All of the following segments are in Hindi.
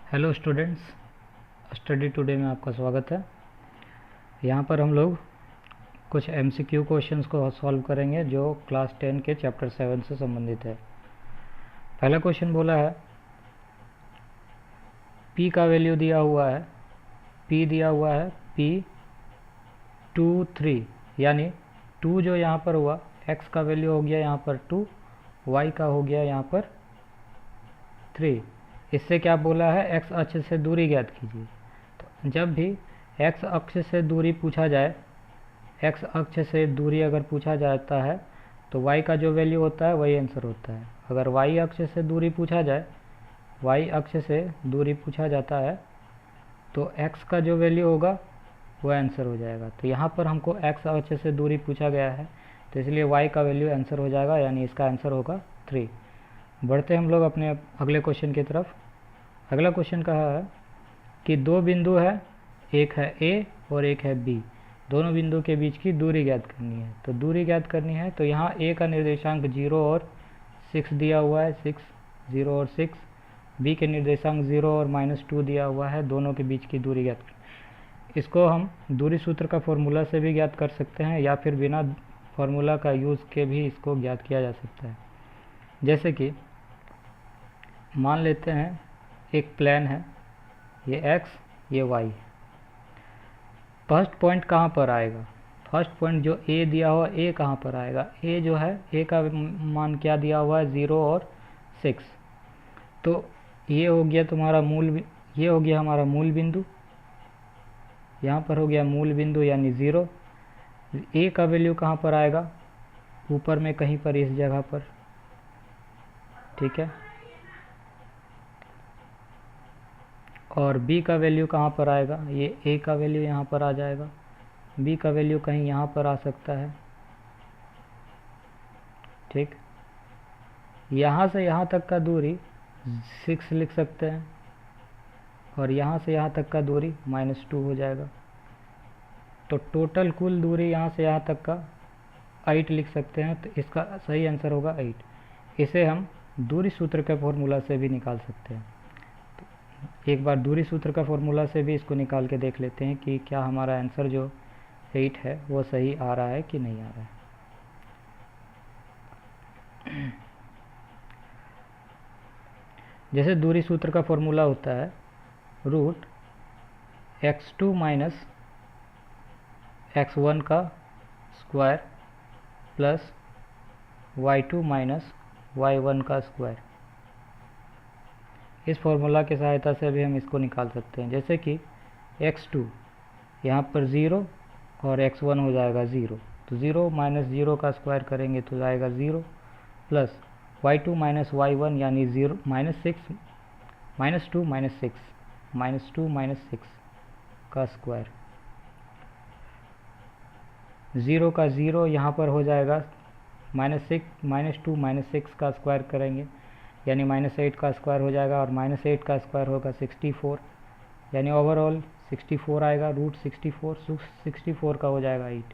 हेलो स्टूडेंट्स, स्टडी टुडे में आपका स्वागत है। यहाँ पर हम लोग कुछ एमसीक्यू क्वेश्चंस को सॉल्व करेंगे जो क्लास 10 के चैप्टर 7 से संबंधित है। पहला क्वेश्चन बोला है p का वैल्यू दिया हुआ है, p दिया हुआ है p 2 3, यानी 2 जो यहाँ पर हुआ x का वैल्यू हो गया यहाँ पर 2, y का हो गया यहाँ पर 3। इससे क्या बोला है, x अक्ष से दूरी ज्ञात कीजिए। तो जब भी x अक्ष से दूरी पूछा जाए, x अक्ष से दूरी अगर पूछा जाता है तो y का जो वैल्यू होता है वही आंसर होता है। अगर y अक्ष से दूरी पूछा जाए, y अक्ष से दूरी पूछा जाता है तो x का जो वैल्यू होगा वह आंसर हो जाएगा। तो यहाँ पर हमको x अक्ष से दूरी पूछा गया है तो इसलिए y का वैल्यू आंसर हो जाएगा, यानी इसका आंसर होगा 3। बढ़ते हम लोग अपने अगले क्वेश्चन की तरफ। अगला क्वेश्चन कहा है कि दो बिंदु है, एक है A और एक है B। दोनों बिंदु के बीच की दूरी ज्ञात करनी है। तो दूरी ज्ञात करनी है तो यहाँ A का निर्देशांक 0 और 6 दिया हुआ है, 6 0 और 6। B के निर्देशांक 0 और -2 दिया हुआ है। दोनों के बीच की दूरी ज्ञात करनी। इसको हम दूरी सूत्र का फॉर्मूला से भी ज्ञात कर सकते हैं या फिर बिना फॉर्मूला का यूज़ के भी इसको ज्ञात किया जा सकता है। जैसे कि मान लेते हैं एक प्लेन है, ये x ये y। फर्स्ट पॉइंट कहाँ पर आएगा? फर्स्ट पॉइंट जो a दिया हुआ a कहाँ पर आएगा? a जो है a का मान क्या दिया हुआ है, 0 और 6। तो ये हो गया तुम्हारा मूल, ये हो गया हमारा मूल बिंदु, यहाँ पर हो गया मूल बिंदु यानी 0। a का वैल्यू कहाँ पर आएगा? ऊपर में कहीं पर इस जगह पर, ठीक है। और b का वैल्यू कहाँ पर आएगा? ये a का वैल्यू यहाँ पर आ जाएगा, b का वैल्यू कहीं यहाँ पर आ सकता है, ठीक। यहाँ से यहाँ तक का दूरी 6 लिख सकते हैं और यहाँ से यहाँ तक का दूरी -2 हो जाएगा। तो टोटल कुल दूरी यहाँ से यहाँ तक का 8 लिख सकते हैं। तो इसका सही आंसर होगा 8। इसे हम दूरी सूत्र के फॉर्मूला से भी निकाल सकते हैं। एक बार दूरी सूत्र का फॉर्मूला से भी इसको निकाल के देख लेते हैं कि क्या हमारा आंसर जो 8 है वो सही आ रहा है कि नहीं आ रहा है। जैसे दूरी सूत्र का फॉर्मूला होता है √x2 माइनस x1 का square plus y2 minus y1 का स्क्वायर। इस फॉर्मूला की सहायता से भी हम इसको निकाल सकते हैं। जैसे कि x2 यहाँ पर 0 और x1 हो जाएगा 0, तो 0 माइनस 0 का स्क्वायर करेंगे तो जाएगा 0, प्लस y2 माइनस y1 यानी 0 -6 -2 -6 -2 -6 का स्क्वायर। 0 का 0 यहाँ पर हो जाएगा -2 -6 का स्क्वायर करेंगे यानी -8 का स्क्वायर हो जाएगा, और -8 का स्क्वायर होगा 64, यानी ओवरऑल 64 आएगा। √64 का हो जाएगा 8,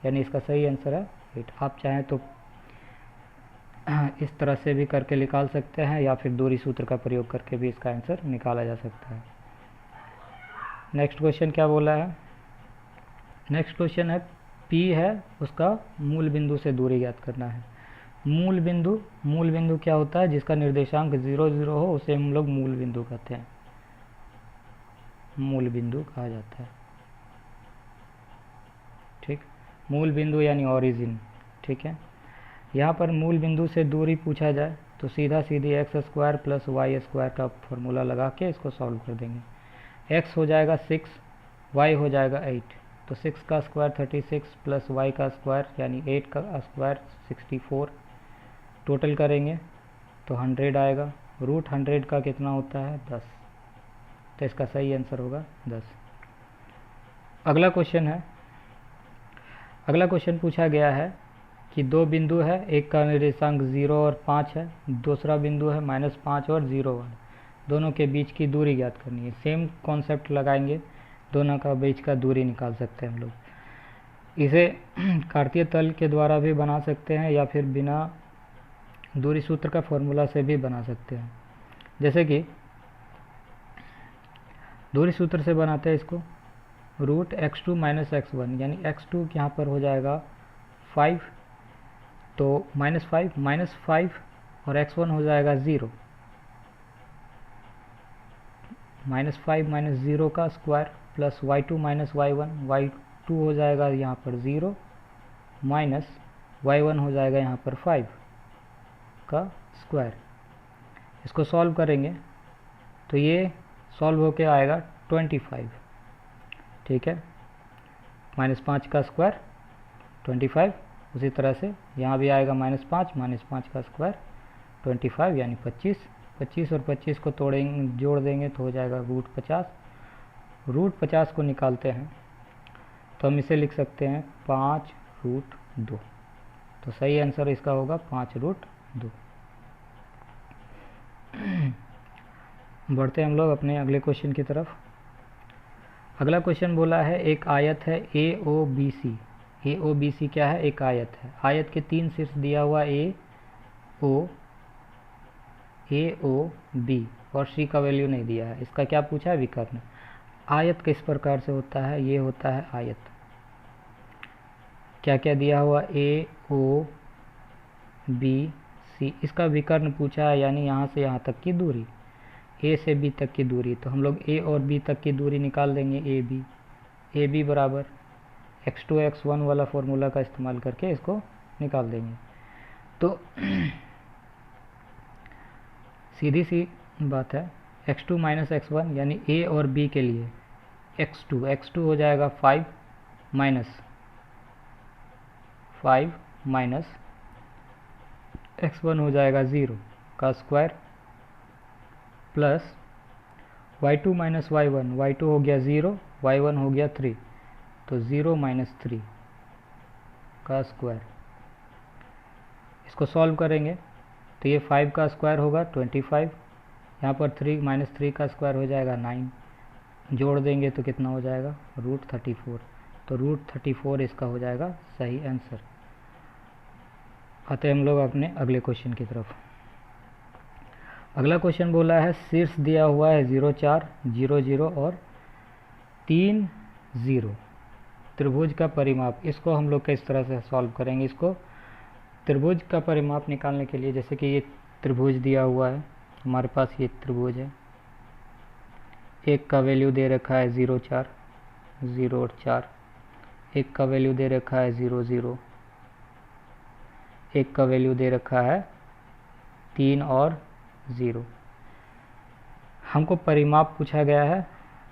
यानी इसका सही आंसर है 8। आप चाहें तो इस तरह से भी करके निकाल सकते हैं या फिर दूरी सूत्र का प्रयोग करके भी इसका आंसर निकाला जा सकता है। नेक्स्ट क्वेश्चन क्या बोला है? नेक्स्ट क्वेश्चन है P है, उसका मूल बिंदु से दूरी ज्ञात करना है। मूल बिंदु क्या होता है? जिसका निर्देशांक 0 0 हो उसे हम लोग मूल बिंदु कहते हैं, मूल बिंदु कहा जाता है, ठीक। मूल बिंदु यानी ओरिजिन, ठीक है। यहाँ पर मूल बिंदु से दूरी पूछा जाए तो सीधा सीधी x² प्लस y² का फॉर्मूला लगा के इसको सॉल्व कर देंगे। x हो जाएगा 6, y हो जाएगा 8, तो 6 का स्क्वायर 36 प्लस y का स्क्वायर यानी 8 का स्क्वायर 64। टोटल करेंगे तो 100 आएगा। √100 का कितना होता है? 10। तो इसका सही आंसर होगा 10। अगला क्वेश्चन पूछा गया है कि दो बिंदु है, एक का निर्देशांक 0 और 5 है, दूसरा बिंदु है -5 और 0 1। दोनों के बीच की दूरी ज्ञात करनी है। सेम कॉन्सेप्ट लगाएंगे, दोनों का बीच का दूरी निकाल सकते हैं हम लोग। इसे कार्तीय तल के द्वारा भी बना सकते हैं या फिर बिना दूरी सूत्र का फॉर्मूला से भी बना सकते हैं। जैसे कि दूरी सूत्र से बनाते हैं इसको, रूट x2 माइनस x1 यानी x2 यहाँ पर हो जाएगा 5, तो -5 और x1 हो जाएगा 0, -5 माइनस 0 का square plus y2 minus y1 हो जाएगा यहाँ पर 0 माइनस y1 हो जाएगा यहाँ पर 5 का स्क्वायर। इसको सॉल्व करेंगे तो ये सॉल्व होके आएगा 25, ठीक है, -5 का स्क्वायर 25। उसी तरह से यहाँ भी आएगा -5 का स्क्वायर 25 यानी 25 और 25 को जोड़ देंगे तो हो जाएगा रूट 50। रूट 50 को निकालते हैं तो हम इसे लिख सकते हैं 5√2, तो सही आंसर इसका होगा 5√2। बढ़ते हैं हम लोग अपने अगले क्वेश्चन की तरफ। अगला क्वेश्चन बोला है एक आयत है AOBC। AOBC क्या है? एक आयत है। आयत के 3 शीर्ष दिया हुआ AOB और C का वैल्यू नहीं दिया है। इसका क्या पूछा है? विकर्ण। आयत किस प्रकार से होता है? ये होता है आयत। क्या क्या दिया हुआ? AOBC। इसका विकर्ण पूछा है, यानी यहाँ से यहाँ तक की दूरी, A से B तक की दूरी। तो हम लोग A और B तक की दूरी निकाल देंगे। AB बराबर x2 x1 वाला फॉर्मूला का इस्तेमाल करके इसको निकाल देंगे। तो सीधी सी बात है, x2 माइनस x1 यानी A और B के लिए x2 हो जाएगा 5 माइनस x1 हो जाएगा 0 का square plus y2 minus y1 हो गया 0, y1 हो गया 3, तो 0 माइनस 3 का स्क्वायर। इसको सॉल्व करेंगे तो ये 5 का स्क्वायर होगा 25, यहाँ पर 3 का स्क्वायर हो जाएगा 9, जोड़ देंगे तो कितना हो जाएगा? √34। तो √34 इसका हो जाएगा सही आंसर। आते हैं हम लोग अपने अगले क्वेश्चन की तरफ। अगला क्वेश्चन बोला है शीर्ष दिया हुआ है 0 4 0 0 और 3 0। त्रिभुज का परिमाप, इसको हम लोग किस तरह से सॉल्व करेंगे? इसको त्रिभुज का परिमाप निकालने के लिए, जैसे कि ये त्रिभुज दिया हुआ है हमारे पास, ये त्रिभुज है, एक का वैल्यू दे रखा है 0 4 0 और 4, एक का वैल्यू दे रखा है 0 0, एक का वैल्यू दे रखा है 3 और 0। हमको परिमाप पूछा गया है।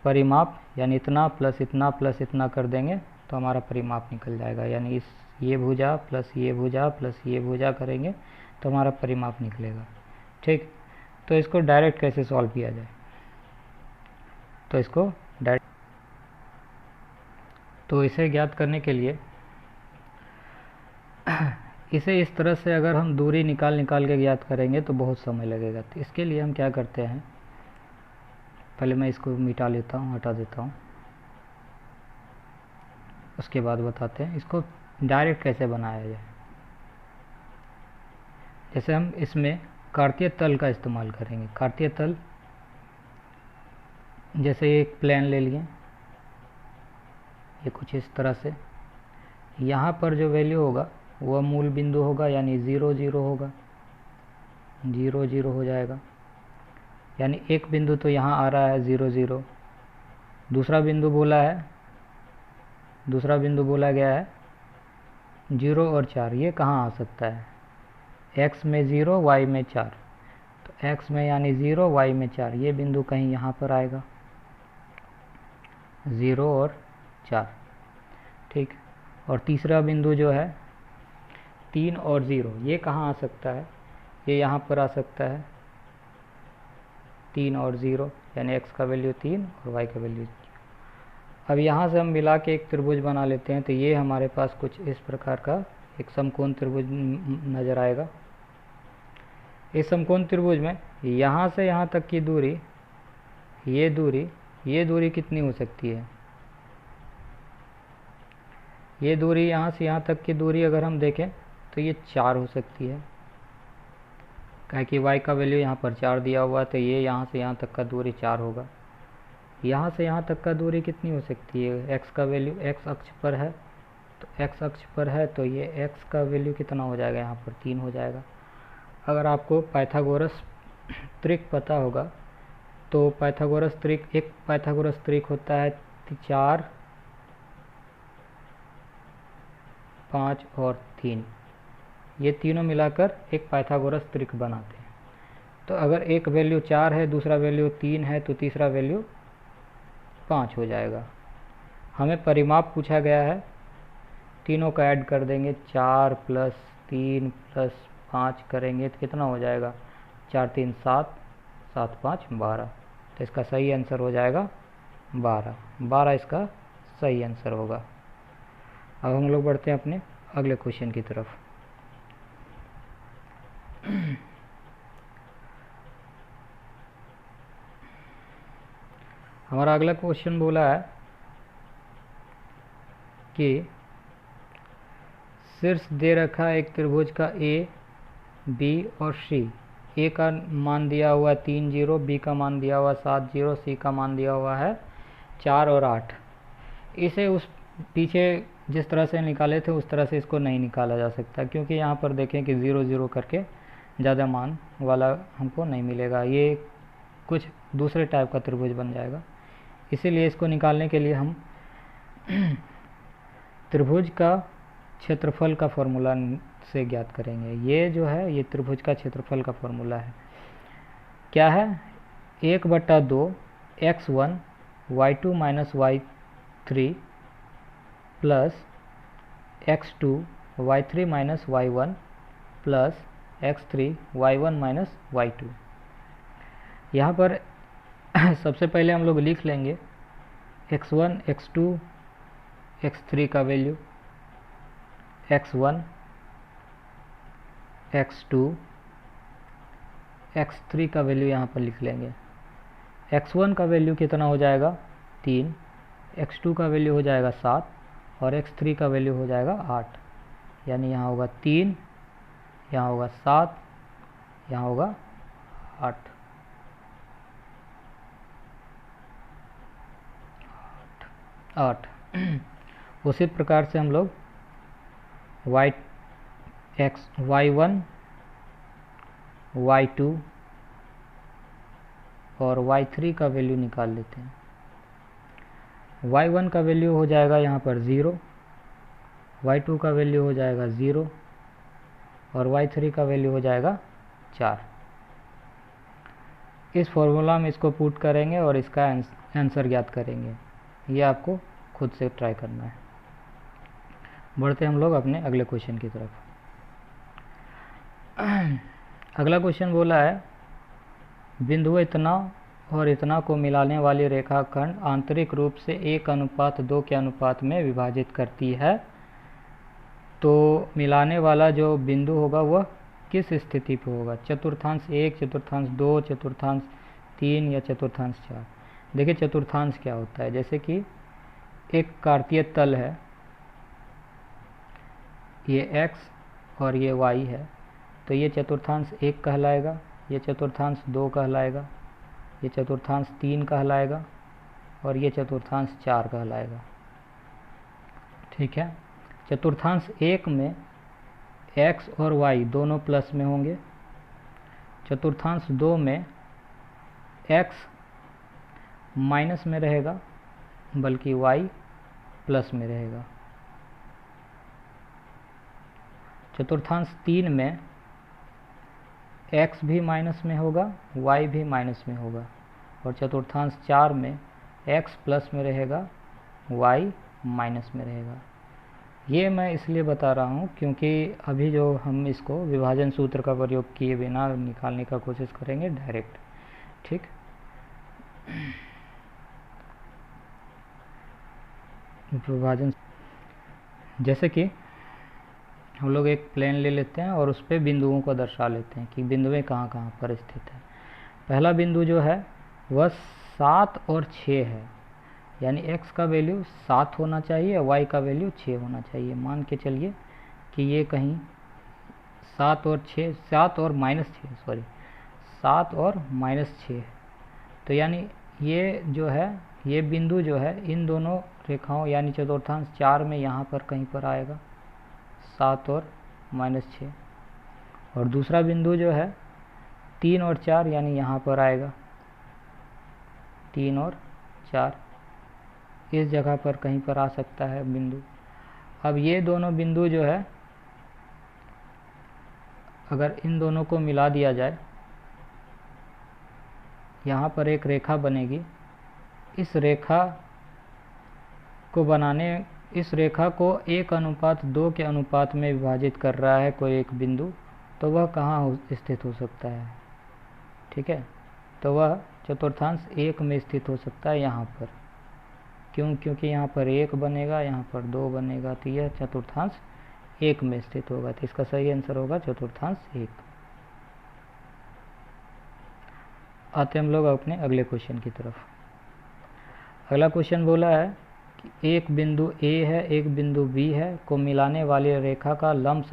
परिमाप यानी इतना प्लस इतना प्लस इतना कर देंगे तो हमारा परिमाप निकल जाएगा, यानी ये भुजा प्लस ये भुजा प्लस ये भुजा करेंगे तो हमारा परिमाप निकलेगा। ठीक, तो इसको डायरेक्ट कैसे सॉल्व किया जाए? तो इसको डायरेक्ट, तो इसे ज्ञात करने के लिए इसे इस तरह से अगर हम दूरी निकाल के ज्ञात करेंगे तो बहुत समय लगेगा। तो इसके लिए हम क्या करते हैं, पहले मैं इसको मिटा लेता हूँ, हटा देता हूँ, उसके बाद बताते हैं इसको डायरेक्ट कैसे बनाया जाए। जैसे हम इसमें कार्तीय तल का इस्तेमाल करेंगे। कार्तीय तल, जैसे एक प्लेन ले लिए, ये कुछ इस तरह से, यहाँ पर जो वैल्यू होगा वह मूल बिंदु होगा, यानी 0 0 होगा, 0 0 हो जाएगा, यानी एक बिंदु तो यहाँ आ रहा है 0 0। दूसरा बिंदु बोला गया है 0 और 4। ये कहाँ आ सकता है? x में 0 y में 4, तो x में यानी 0 y में 4, ये बिंदु कहीं यहाँ पर आएगा 0 और 4। ठीक, और तीसरा बिंदु जो है 3 और 0, ये कहाँ आ सकता है? ये यहाँ पर आ सकता है 3 और 0, यानी x का वैल्यू 3 और y का वैल्यू 0। अब यहाँ से हम मिला के एक त्रिभुज बना लेते हैं। तो ये हमारे पास कुछ इस प्रकार का एक समकोण त्रिभुज नज़र आएगा। इस समकोण त्रिभुज में यहाँ से यहाँ तक की दूरी, ये दूरी कितनी हो सकती है? ये दूरी, यहाँ से यहाँ तक की दूरी अगर हम देखें तो ये 4 हो सकती है, क्या कि y का वैल्यू यहाँ पर 4 दिया हुआ है, तो ये यहाँ से यहाँ तक का दूरी 4 होगा। यहाँ से यहाँ तक का दूरी कितनी हो सकती है, x का वैल्यू x अक्ष पर है, तो x अक्ष पर है तो ये x का वैल्यू कितना हो जाएगा, यहाँ पर 3 हो जाएगा। अगर आपको पाइथागोरस त्रिक पता होगा तो पाइथागोरस त्रिक, एक पाइथागोरस त्रिक होता है 4, 5 और 3, ये तीनों मिलाकर एक पाइथागोरस त्रिक बनाते हैं। तो अगर एक वैल्यू 4 है, दूसरा वैल्यू 3 है, तो तीसरा वैल्यू 5 हो जाएगा। हमें परिमाप पूछा गया है, तीनों का ऐड कर देंगे, 4 + 3 + 5 करेंगे तो कितना हो जाएगा, 4 3 7, 7 5 12, तो इसका सही आंसर हो जाएगा 12 इसका सही आंसर होगा। अब हम लोग बढ़ते हैं अपने अगले क्वेश्चन की तरफ। हमारा अगला क्वेश्चन बोला है कि शीर्ष दे रखा एक त्रिभुज का ए, बी और सी, ए का मान दिया हुआ है 3 0, बी का मान दिया हुआ 7 0, सी का मान दिया हुआ है 4 और 8। इसे उस पीछे जिस तरह से निकाले थे उस तरह से इसको नहीं निकाला जा सकता, क्योंकि यहाँ पर देखें कि 0 0 करके ज़्यादा मान वाला हमको नहीं मिलेगा, ये कुछ दूसरे टाइप का त्रिभुज बन जाएगा। इसीलिए इसको निकालने के लिए हम त्रिभुज का क्षेत्रफल का फॉर्मूला से ज्ञात करेंगे। ये जो है ये त्रिभुज का क्षेत्रफल का फॉर्मूला है, क्या है, 1/2 x1 y2 - y3 plus x2 y3 - y1 plus x3 y1 - y2। यहाँ पर सबसे पहले हम लोग लिख लेंगे x1 x2 x3 का वैल्यू, x1 x2 x3 का वैल्यू यहाँ पर लिख लेंगे। x1 का वैल्यू कितना हो जाएगा 3, x2 का वैल्यू हो जाएगा 7 और x3 का वैल्यू हो जाएगा 8, यानी यहाँ होगा 3, यहाँ होगा 7, यहाँ होगा 8। उसी प्रकार से हम लोग y1 y2 और y3 का वैल्यू निकाल लेते हैं। y1 का वैल्यू हो जाएगा यहाँ पर 0, y2 का वैल्यू हो जाएगा 0 और y3 का वैल्यू हो जाएगा 4। इस फॉर्मूला में इसको पुट करेंगे और इसका आंसर ज्ञात करेंगे। ये आपको खुद से ट्राई करना है। बढ़ते हम लोग अपने अगले क्वेश्चन की तरफ। अगला क्वेश्चन बोला है बिंदु इतना और इतना को मिलाने वाली रेखाखंड आंतरिक रूप से 1:2 के अनुपात में विभाजित करती है, तो मिलाने वाला जो बिंदु होगा वह किस स्थिति पर होगा, चतुर्थांश 1, चतुर्थांश 2, चतुर्थांश 3 या चतुर्थांश 4। देखिए चतुर्थांश क्या होता है, जैसे कि एक कार्तीय तल है, ये x और ये y है, तो ये चतुर्थांश 1 कहलाएगा, ये चतुर्थांश 2 कहलाएगा, ये चतुर्थांश 3 कहलाएगा और ये चतुर्थांश 4 कहलाएगा। ठीक है, चतुर्थांश 1 में x और y दोनों प्लस में होंगे, चतुर्थांश 2 में x माइनस में रहेगा बल्कि y प्लस में रहेगा, चतुर्थांश 3 में x भी माइनस में होगा, y भी माइनस में होगा और चतुर्थांश 4 में x प्लस में रहेगा, y माइनस में रहेगा। ये मैं इसलिए बता रहा हूँ क्योंकि अभी जो हम इसको विभाजन सूत्र का प्रयोग किए बिना निकालने का कोशिश करेंगे डायरेक्ट। ठीक, विभाजन, जैसे कि हम लोग एक प्लेन ले लेते हैं और उस पर बिंदुओं को दर्शा लेते हैं कि बिंदुएं कहाँ कहाँ पर स्थित है। पहला बिंदु जो है वह 7 और 6 है, यानी x का वैल्यू 7 होना चाहिए, y का वैल्यू 6 होना चाहिए। मान के चलिए कि ये कहीं 7 और -6 है, तो यानी ये जो है, ये बिंदु जो है इन दोनों रेखाओं यानी चतुर्थांश 4 में यहाँ पर कहीं पर आएगा, 7 और -6। और दूसरा बिंदु जो है 3 और 4 यानी यहाँ पर आएगा, 3 और 4 इस जगह पर कहीं पर आ सकता है बिंदु। अब ये दोनों बिंदु जो है, अगर इन दोनों को मिला दिया जाए, यहाँ पर एक रेखा बनेगी। इस रेखा को 1:2 के अनुपात में विभाजित कर रहा है कोई एक बिंदु, तो वह कहाँ स्थित हो सकता है? ठीक है, तो वह चतुर्थांश 1 में स्थित हो सकता है यहाँ पर। क्यों? क्योंकि यहाँ पर 1 बनेगा, यहाँ पर 2 बनेगा, तो यह चतुर्थांश 1 में स्थित होगा। तो इसका सही आंसर होगा चतुर्थांश 1। आते हम लोग अपने अगले क्वेश्चन की तरफ। अगला क्वेश्चन बोला है कि एक बिंदु A है, एक बिंदु B है को मिलाने वाली रेखा का लंब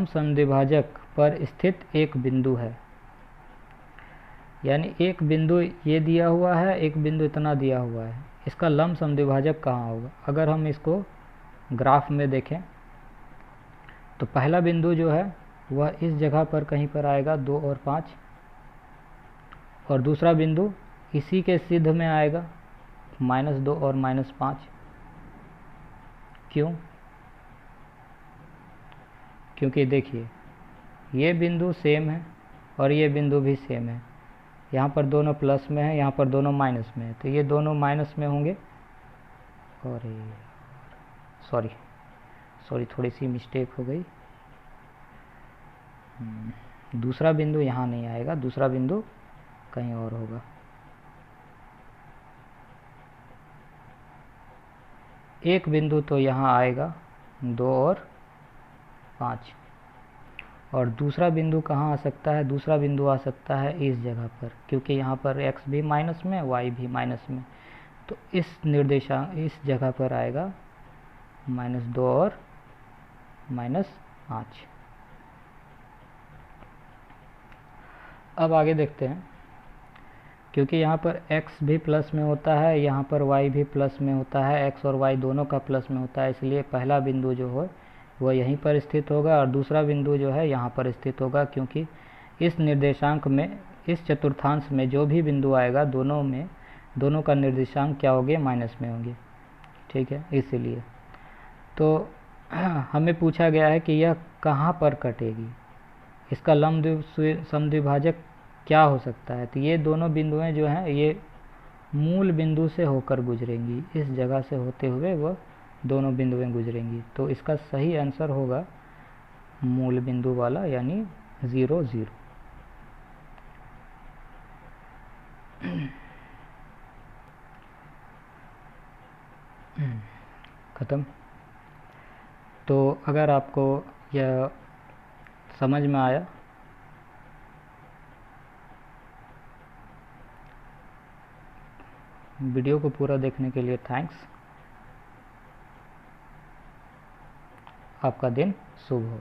समद्विभाजक पर स्थित एक बिंदु है। यानी एक बिंदु ये दिया हुआ है, एक बिंदु इतना दिया हुआ है, इसका लंब समद्विभाजक कहाँ होगा? अगर हम इसको ग्राफ में देखें तो पहला बिंदु जो है वह इस जगह पर कहीं पर आएगा, 2 और 5, और दूसरा बिंदु इसी के सिद्ध में आएगा, -2 और -5। क्यों? क्योंकि देखिए ये बिंदु सेम है और ये बिंदु भी सेम है। यहाँ पर दोनों प्लस में है, यहाँ पर दोनों माइनस में है, तो ये दोनों माइनस में होंगे। और सॉरी थोड़ी सी मिस्टेक हो गई। दूसरा बिंदु यहाँ नहीं आएगा, दूसरा बिंदु कहीं और होगा। एक बिंदु तो यहाँ आएगा, 2 और 5, और दूसरा बिंदु कहाँ आ सकता है? दूसरा बिंदु आ सकता है इस जगह पर, क्योंकि यहाँ पर x भी माइनस में, y भी माइनस में, तो इस जगह पर आएगा -2 और -5। अब आगे देखते हैं। क्योंकि यहाँ पर x भी प्लस में होता है, यहाँ पर y भी प्लस में होता है, x और y दोनों का प्लस में होता है, इसलिए पहला बिंदु जो है वह यहीं पर स्थित होगा और दूसरा बिंदु जो है यहाँ पर स्थित होगा। क्योंकि इस निर्देशांक में, इस चतुर्थांश में जो भी बिंदु आएगा, दोनों का निर्देशांक क्या होंगे? माइनस में होंगे। ठीक है, इसीलिए तो हमें पूछा गया है कि यह कहाँ पर कटेगी, इसका लंब समद्विभाजक क्या हो सकता है? तो ये दोनों बिंदुएं जो हैं ये मूल बिंदु से होकर गुजरेंगी, इस जगह से होते हुए वह दोनों बिंदुएं गुजरेंगी। तो इसका सही आंसर होगा मूल बिंदु वाला, यानी 0, 0। ख़त्म। तो अगर आपको यह समझ में आया वीडियो को पूरा देखने के लिए थैंक्स। आपका दिन शुभ हो।